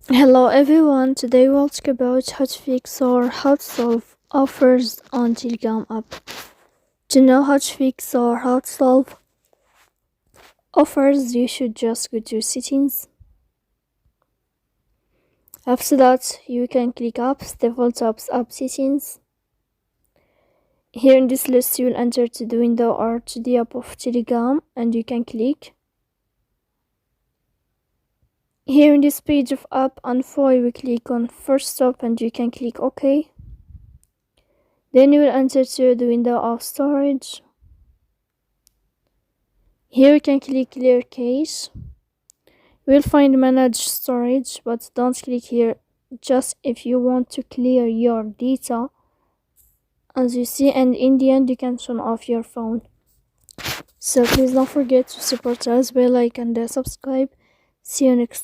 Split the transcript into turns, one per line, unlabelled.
Hello everyone, today we'll talk about how to fix or how to solve offers on Telegram app. To know how to fix or how to solve offers, you should just go to settings. After that, you can click apps, default apps, app settings. Here in this list, you will enter to the window or to the app of Telegram and you can click. Here in this page of app info, you will click on first stop and you can click OK. Then you will enter to the window of storage. Here you can click clear cache. You will find manage storage, but don't click here just if you want to clear your data. As you see, and in the end you can turn off your phone. So please don't forget to support us by like and subscribe. See you next time.